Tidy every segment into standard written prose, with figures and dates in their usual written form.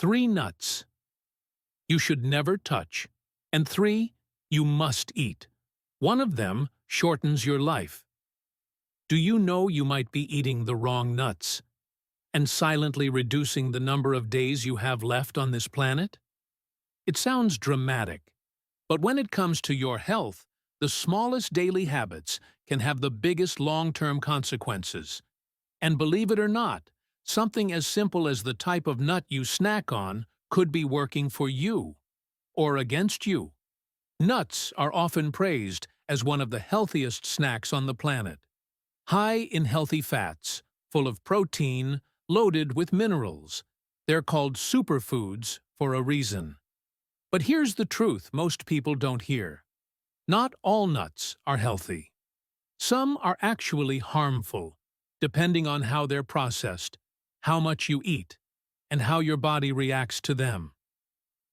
3 nuts you should never touch, and 3 you must eat. One of them shortens your life. Do you know you might be eating the wrong nuts and silently reducing the number of days you have left on this planet? It sounds dramatic, but when it comes to your health, the smallest daily habits can have the biggest long-term consequences. And believe it or not, something as simple as the type of nut you snack on could be working for you or against you. Nuts are often praised as one of the healthiest snacks on the planet. High in healthy fats, full of protein, loaded with minerals. They're called superfoods for a reason. But here's the truth most people don't hear. Not all nuts are healthy. Some are actually harmful, depending on how they're processed, how much you eat, and how your body reacts to them.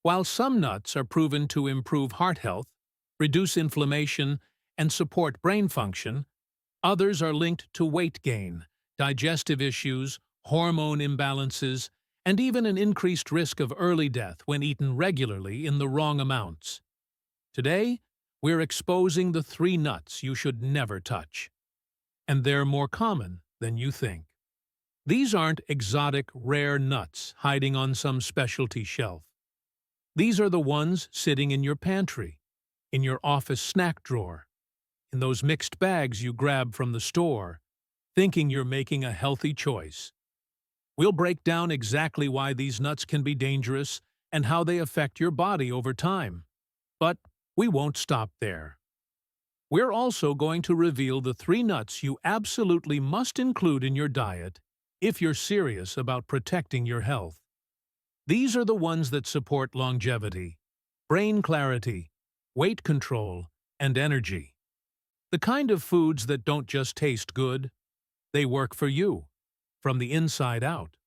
While some nuts are proven to improve heart health, reduce inflammation, and support brain function, others are linked to weight gain, digestive issues, hormone imbalances, and even an increased risk of early death when eaten regularly in the wrong amounts. Today, we're exposing the 3 nuts you should never touch. And they're more common than you think. These aren't exotic, rare nuts hiding on some specialty shelf. These are the ones sitting in your pantry, in your office snack drawer, in those mixed bags you grab from the store, thinking you're making a healthy choice. We'll break down exactly why these nuts can be dangerous and how they affect your body over time. But we won't stop there. We're also going to reveal the 3 nuts you absolutely must include in your diet if you're serious about protecting your health. These are the ones that support longevity, brain clarity, weight control, and energy. The kind of foods that don't just taste good, they work for you, from the inside out.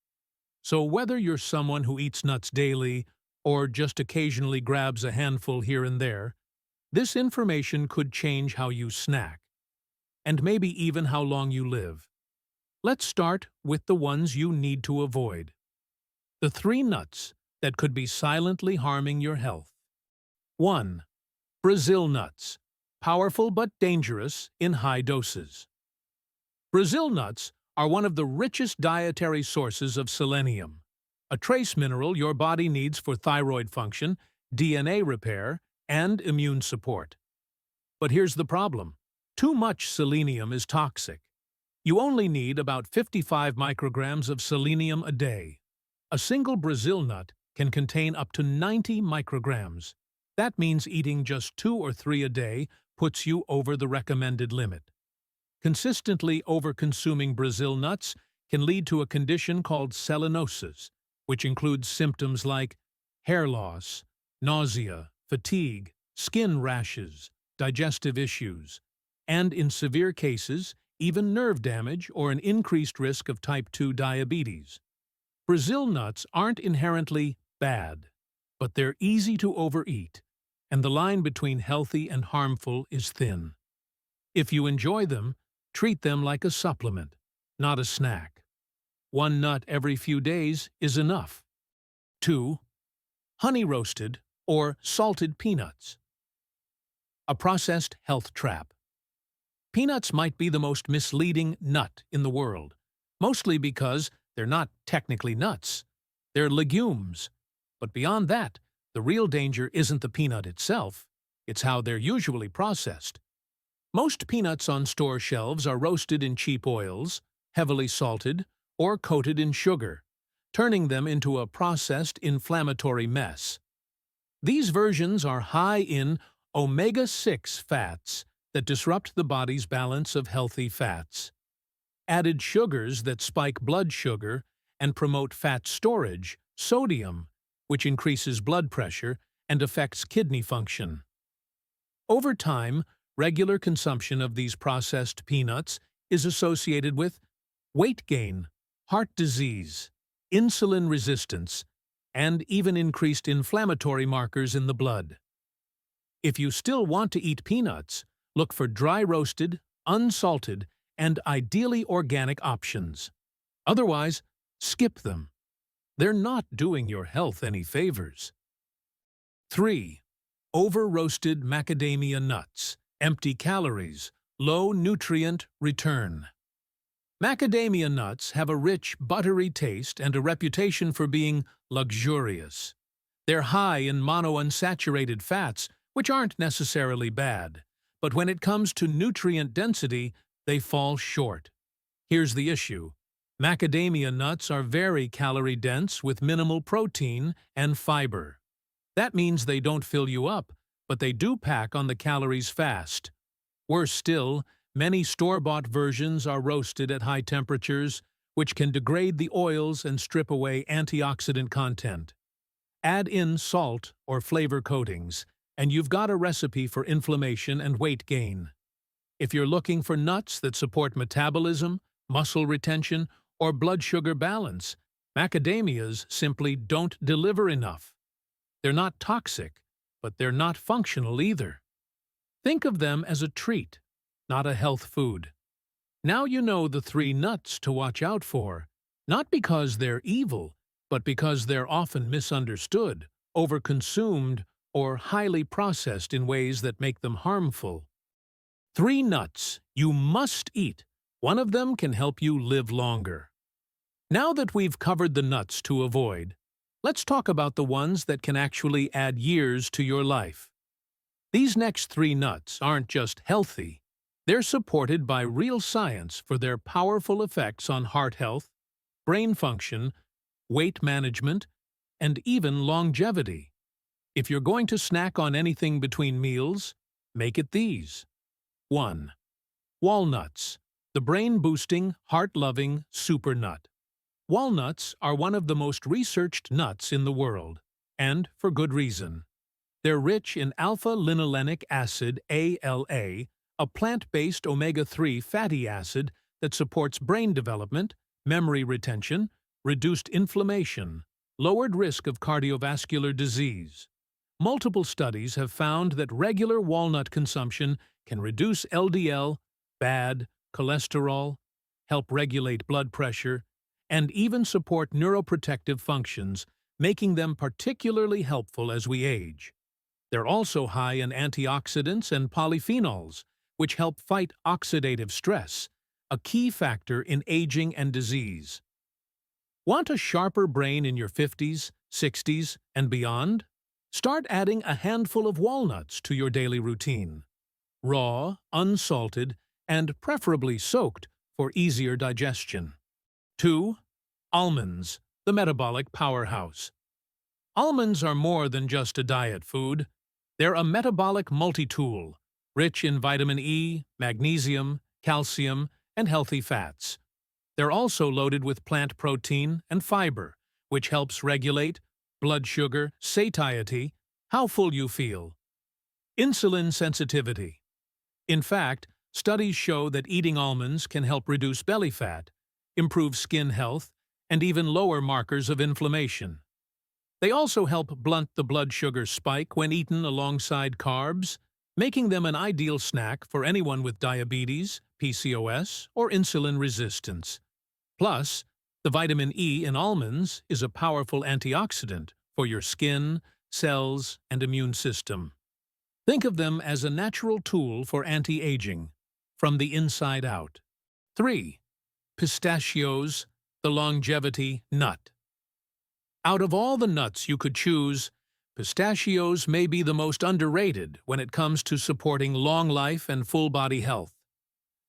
So whether you're someone who eats nuts daily or just occasionally grabs a handful here and there, this information could change how you snack, and maybe even how long you live. Let's start with the ones you need to avoid. The 3 nuts that could be silently harming your health. 1. Brazil nuts. Powerful but dangerous in high doses. Brazil nuts are one of the richest dietary sources of selenium, a trace mineral your body needs for thyroid function, DNA repair, and immune support. But here's the problem. Too much selenium is toxic. You only need about 55 micrograms of selenium a day. A single Brazil nut can contain up to 90 micrograms. That means eating just 2 or 3 a day puts you over the recommended limit. Consistently over-consuming Brazil nuts can lead to a condition called selenosis, which includes symptoms like hair loss, nausea, fatigue, skin rashes, digestive issues, and in severe cases, even nerve damage or an increased risk of type 2 diabetes. Brazil nuts aren't inherently bad, but they're easy to overeat, and the line between healthy and harmful is thin. If you enjoy them, treat them like a supplement, not a snack. 1 nut every few days is enough. 2. Honey roasted or salted peanuts. A processed health trap. Peanuts might be the most misleading nut in the world, mostly because they're not technically nuts. They're legumes. But beyond that, the real danger isn't the peanut itself, it's how they're usually processed. Most peanuts on store shelves are roasted in cheap oils, heavily salted, or coated in sugar, turning them into a processed, inflammatory mess. These versions are high in omega-6 fats that disrupt the body's balance of healthy fats. Added sugars that spike blood sugar and promote fat storage, sodium, which increases blood pressure and affects kidney function. Over time, regular consumption of these processed peanuts is associated with weight gain, heart disease, insulin resistance, and even increased inflammatory markers in the blood. If you still want to eat peanuts, look for dry-roasted, unsalted, and ideally organic options. Otherwise, skip them. they're not doing your health any favors. 3. Over-roasted macadamia nuts, empty calories, low nutrient return. Macadamia nuts have a rich, buttery taste and a reputation for being luxurious. They're high in monounsaturated fats, which aren't necessarily bad, but when it comes to nutrient density, they fall short. Here's the issue. Macadamia nuts are very calorie-dense with minimal protein and fiber. That means they don't fill you up, but they do pack on the calories fast. Worse still, many store-bought versions are roasted at high temperatures, which can degrade the oils and strip away antioxidant content. Add in salt or flavor coatings, and you've got a recipe for inflammation and weight gain. If you're looking for nuts that support metabolism, muscle retention, or blood sugar balance, macadamias simply don't deliver enough. They're not toxic, but they're not functional either. Think of them as a treat, not a health food. Now you know the 3 nuts to watch out for, not because they're evil, but because they're often misunderstood, overconsumed, or highly processed in ways that make them harmful. 3 nuts you must eat. One of them can help you live longer. Now that we've covered the nuts to avoid, let's talk about the ones that can actually add years to your life. These next 3 nuts aren't just healthy, they're supported by real science for their powerful effects on heart health, brain function, weight management, and even longevity. If you're going to snack on anything between meals, make it these. 1. Walnuts, the brain-boosting, heart-loving super nut. Walnuts are one of the most researched nuts in the world, and for good reason. They're rich in alpha-linolenic acid, ALA, a plant-based omega-3 fatty acid that supports brain development, memory retention, reduced inflammation, lowered risk of cardiovascular disease. Multiple studies have found that regular walnut consumption can reduce LDL, bad cholesterol, help regulate blood pressure, and even support neuroprotective functions, making them particularly helpful as we age. They're also high in antioxidants and polyphenols, which help fight oxidative stress, a key factor in aging and disease. Want a sharper brain in your 50s, 60s, and beyond? Start adding a handful of walnuts to your daily routine. Raw, unsalted, and preferably soaked for easier digestion. 2. Almonds, the metabolic powerhouse. Almonds are more than just a diet food. They're a metabolic multi-tool, rich in vitamin E, magnesium, calcium, and healthy fats. They're also loaded with plant protein and fiber, which helps regulate blood sugar, satiety, how full you feel. Insulin sensitivity. In fact, studies show that eating almonds can help reduce belly fat, improve skin health, and even lower markers of inflammation. They also help blunt the blood sugar spike when eaten alongside carbs, making them an ideal snack for anyone with diabetes, PCOS, or insulin resistance. Plus, the vitamin E in almonds is a powerful antioxidant for your skin, cells, and immune system. Think of them as a natural tool for anti-aging, from the inside out. 3. Pistachios, the longevity nut. Out of all the nuts you could choose, pistachios may be the most underrated when it comes to supporting long life and full-body health.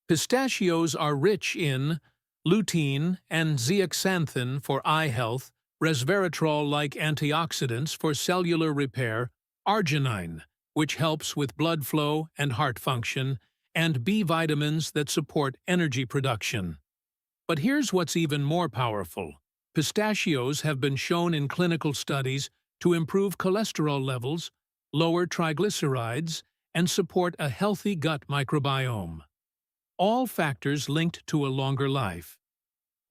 Pistachios are rich in lutein and zeaxanthin for eye health, resveratrol-like antioxidants for cellular repair, arginine, which helps with blood flow and heart function, and B vitamins that support energy production. But here's what's even more powerful. Pistachios have been shown in clinical studies to improve cholesterol levels, lower triglycerides, and support a healthy gut microbiome. All factors linked to a longer life.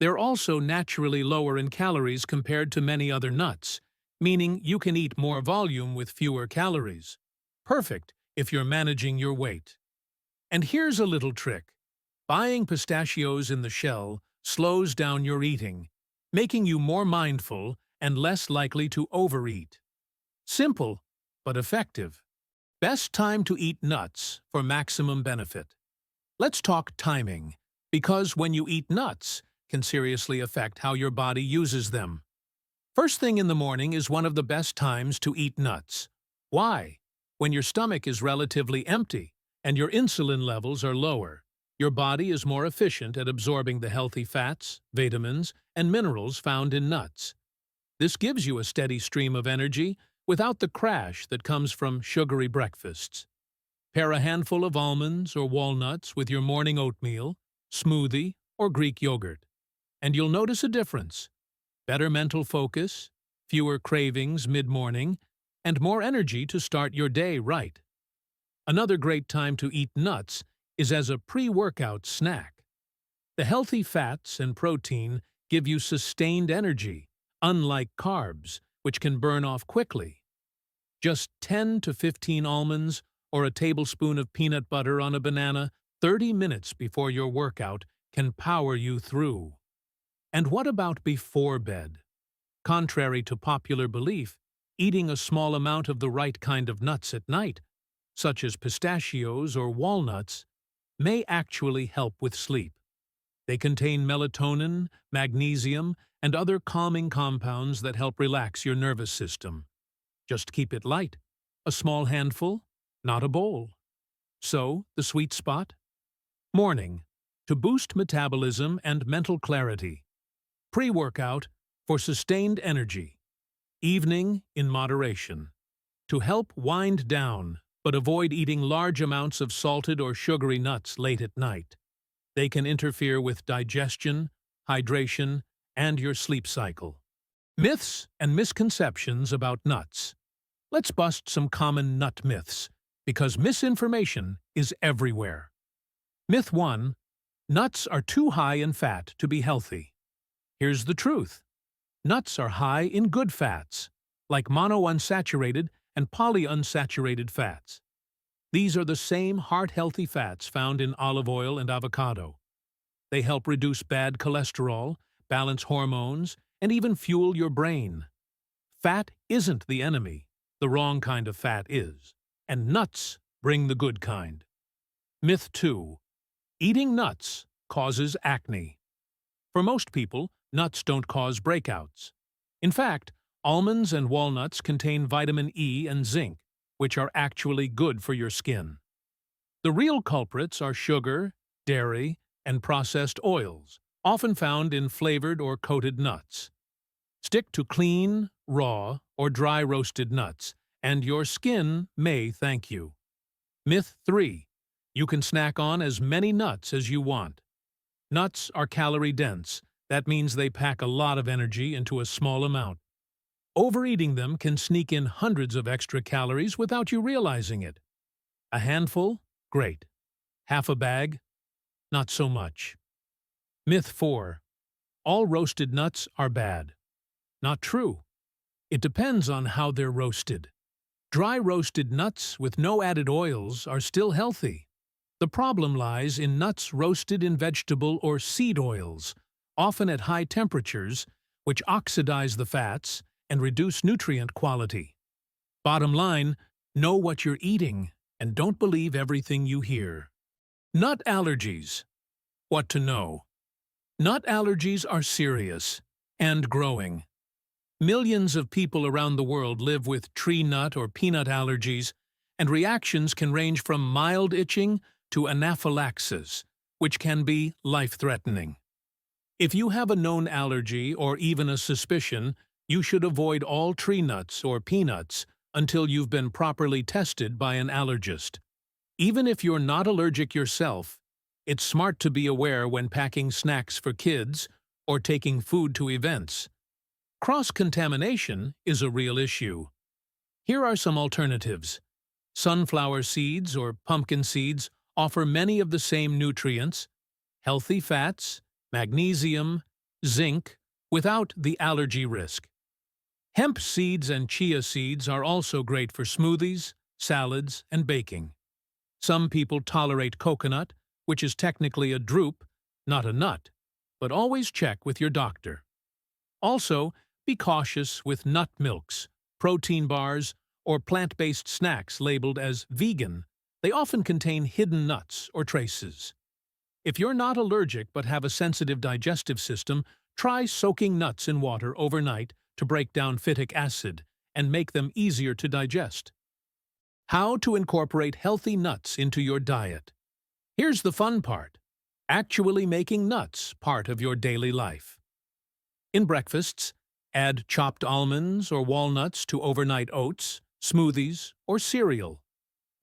They're also naturally lower in calories compared to many other nuts, meaning you can eat more volume with fewer calories. Perfect if you're managing your weight. And here's a little trick. Buying pistachios in the shell slows down your eating, making you more mindful and less likely to overeat. Simple, but effective. Best time to eat nuts for maximum benefit. Let's talk timing, because when you eat nuts can seriously affect how your body uses them. First thing in the morning is one of the best times to eat nuts. Why? When your stomach is relatively empty and your insulin levels are lower, your body is more efficient at absorbing the healthy fats, vitamins, and minerals found in nuts. This gives you a steady stream of energy without the crash that comes from sugary breakfasts. Pair a handful of almonds or walnuts with your morning oatmeal, smoothie, or Greek yogurt, and you'll notice a difference. Better mental focus, fewer cravings mid-morning, and more energy to start your day right. Another great time to eat nuts is as a pre-workout snack. The healthy fats and protein give you sustained energy, unlike carbs, which can burn off quickly. Just 10 to 15 almonds or a tablespoon of peanut butter on a banana 30 minutes before your workout can power you through. And what about before bed? Contrary to popular belief, eating a small amount of the right kind of nuts at night, such as pistachios or walnuts, may actually help with sleep. They contain melatonin, magnesium, and other calming compounds that help relax your nervous system. Just keep it light. A small handful, not a bowl. So, the sweet spot? Morning, to boost metabolism and mental clarity. Pre-workout, for sustained energy. Evening, in moderation. To help wind down, but avoid eating large amounts of salted or sugary nuts late at night. They can interfere with digestion, hydration, and your sleep cycle. Myths and misconceptions about nuts. Let's bust some common nut myths, because misinformation is everywhere. Myth 1. Nuts are too high in fat to be healthy. Here's the truth. Nuts are high in good fats, like monounsaturated and polyunsaturated fats. These are the same heart-healthy fats found in olive oil and avocado. They help reduce bad cholesterol, balance hormones, and even fuel your brain. Fat isn't the enemy. The wrong kind of fat is. And nuts bring the good kind. Myth 2. Eating nuts causes acne. For most people, nuts don't cause breakouts. In fact, almonds and walnuts contain vitamin E and zinc, which are actually good for your skin. The real culprits are sugar, dairy, and processed oils, often found in flavored or coated nuts. Stick to clean, raw, or dry roasted nuts, and your skin may thank you. Myth 3. You can snack on as many nuts as you want. Nuts are calorie-dense. That means they pack a lot of energy into a small amount. Overeating them can sneak in hundreds of extra calories without you realizing it. A handful? Great. Half a bag? Not so much. Myth 4. All roasted nuts are bad. Not true. It depends on how they're roasted. Dry roasted nuts with no added oils are still healthy. The problem lies in nuts roasted in vegetable or seed oils, often at high temperatures, which oxidize the fats and reduce nutrient quality. Bottom line, know what you're eating and don't believe everything you hear. Nut allergies. What to know? Nut allergies are serious and growing. Millions of people around the world live with tree nut or peanut allergies, and reactions can range from mild itching to anaphylaxis, which can be life-threatening. If you have a known allergy or even a suspicion, you should avoid all tree nuts or peanuts until you've been properly tested by an allergist. Even if you're not allergic yourself, it's smart to be aware when packing snacks for kids or taking food to events. Cross-contamination is a real issue. Here are some alternatives. Sunflower seeds or pumpkin seeds offer many of the same nutrients, healthy fats, magnesium, zinc, without the allergy risk. Hemp seeds and chia seeds are also great for smoothies, salads, and baking. Some people tolerate coconut, which is technically a drupe, not a nut, but always check with your doctor. Also, be cautious with nut milks, protein bars, or plant-based snacks labeled as vegan. They often contain hidden nuts or traces. If you're not allergic but have a sensitive digestive system, try soaking nuts in water overnight to break down phytic acid and make them easier to digest. How to incorporate healthy nuts into your diet. Here's the fun part: actually making nuts part of your daily life. In breakfasts, add chopped almonds or walnuts to overnight oats, smoothies, or cereal.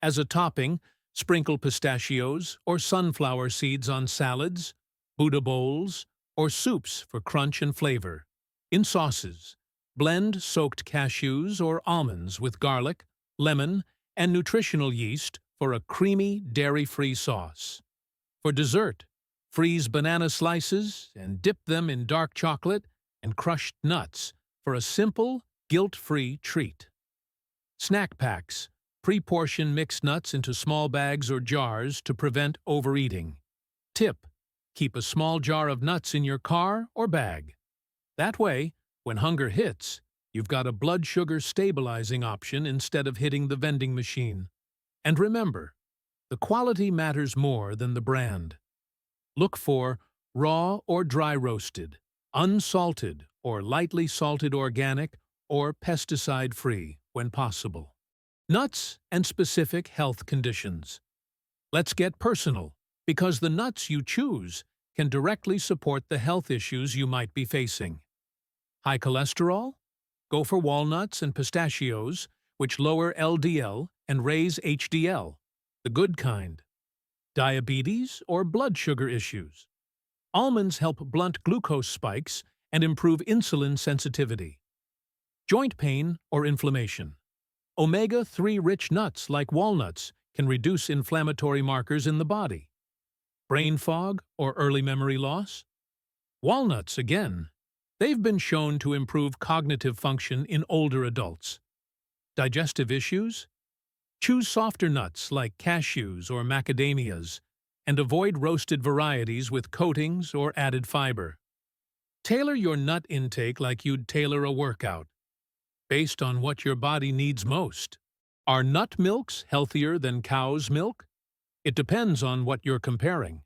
As a topping, sprinkle pistachios or sunflower seeds on salads, Buddha bowls, or soups for crunch and flavor. In sauces, blend soaked cashews or almonds with garlic, lemon, and nutritional yeast for a creamy, dairy-free sauce. For dessert, freeze banana slices and dip them in dark chocolate and crushed nuts for a simple, guilt-free treat. Snack packs. Pre-portion mixed nuts into small bags or jars to prevent overeating. Tip: keep a small jar of nuts in your car or bag. That way, when hunger hits, you've got a blood sugar stabilizing option instead of hitting the vending machine. And remember, the quality matters more than the brand. Look for raw or dry roasted, unsalted or lightly salted organic or pesticide-free when possible. Nuts and specific health conditions. Let's get personal, because the nuts you choose can directly support the health issues you might be facing. High cholesterol? Go for walnuts and pistachios, which lower LDL and raise HDL, the good kind. Diabetes or blood sugar issues? Almonds help blunt glucose spikes and improve insulin sensitivity. Joint pain or inflammation? Omega-3 rich nuts like walnuts can reduce inflammatory markers in the body. Brain fog or early memory loss? Walnuts, again. They've been shown to improve cognitive function in older adults. Digestive issues? Choose softer nuts like cashews or macadamias and avoid roasted varieties with coatings or added fiber. Tailor your nut intake like you'd tailor a workout, based on what your body needs most. Are nut milks healthier than cow's milk? It depends on what you're comparing.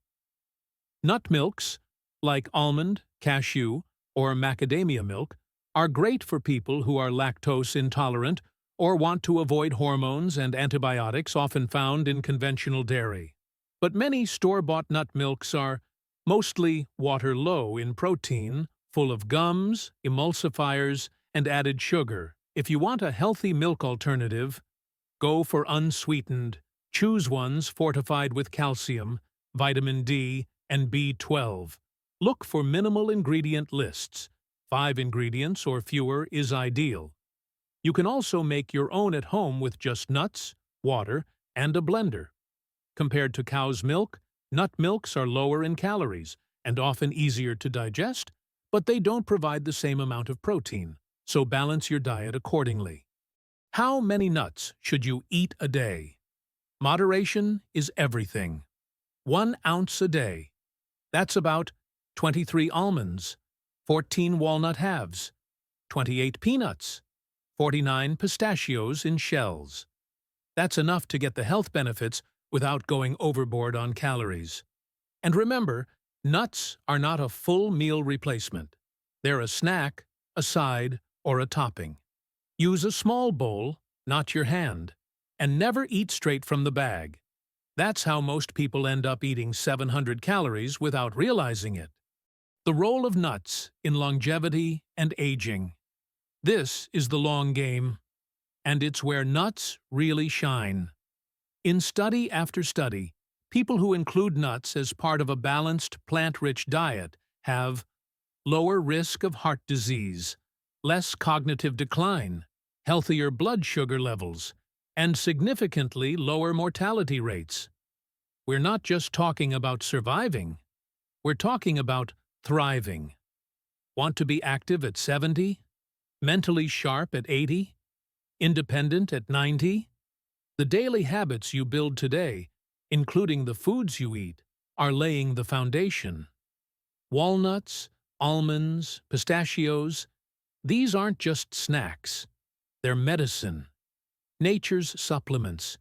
Nut milks, like almond, cashew, or macadamia milk, are great for people who are lactose intolerant or want to avoid hormones and antibiotics often found in conventional dairy. But many store-bought nut milks are mostly water-low in protein, full of gums, emulsifiers, and added sugar. If you want a healthy milk alternative, go for unsweetened. Choose ones fortified with calcium, vitamin D, and B12. Look for minimal ingredient lists. 5 ingredients or fewer is ideal. You can also make your own at home with just nuts, water, and a blender. Compared to cow's milk, nut milks are lower in calories and often easier to digest, but they don't provide the same amount of protein, so balance your diet accordingly. How many nuts should you eat a day? Moderation is everything. 1 ounce a day. That's about 23 almonds, 14 walnut halves, 28 peanuts, 49 pistachios in shells. That's enough to get the health benefits without going overboard on calories. And remember, nuts are not a full meal replacement. They're a snack, a side, or a topping. Use a small bowl, not your hand, and never eat straight from the bag. That's how most people end up eating 700 calories without realizing it. The role of nuts in longevity and aging. This is the long game, and it's where nuts really shine. In study after study, people who include nuts as part of a balanced, plant-rich diet have lower risk of heart disease, less cognitive decline, healthier blood sugar levels, and significantly lower mortality rates. We're not just talking about surviving, we're talking about thriving. Want to be active at 70? Mentally sharp at 80? Independent at 90? The daily habits you build today, including the foods you eat, are laying the foundation. Walnuts, almonds, pistachios, These aren't just snacks. They're medicine, nature's supplements,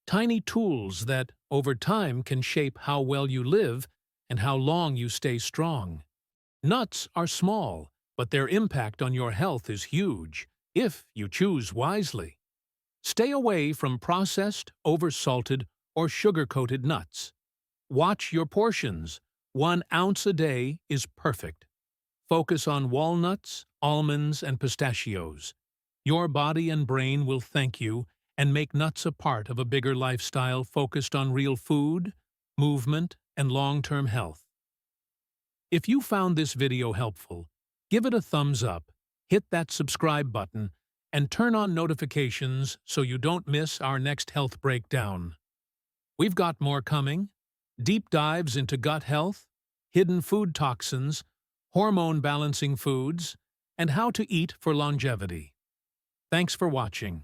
tiny tools that, over time, can shape how well you live and how long you stay strong. Nuts are small, but their impact on your health is huge, if you choose wisely. Stay away from processed, oversalted, or sugar-coated nuts. Watch your portions. 1 ounce a day is perfect. Focus on walnuts, almonds, and pistachios. Your body and brain will thank you and make nuts a part of a bigger lifestyle focused on real food, movement, and long-term health. If you found this video helpful, give it a thumbs up, hit that subscribe button, and turn on notifications so you don't miss our next health breakdown. We've got more coming: deep dives into gut health, hidden food toxins, hormone-balancing foods, and how to eat for longevity. Thanks for watching.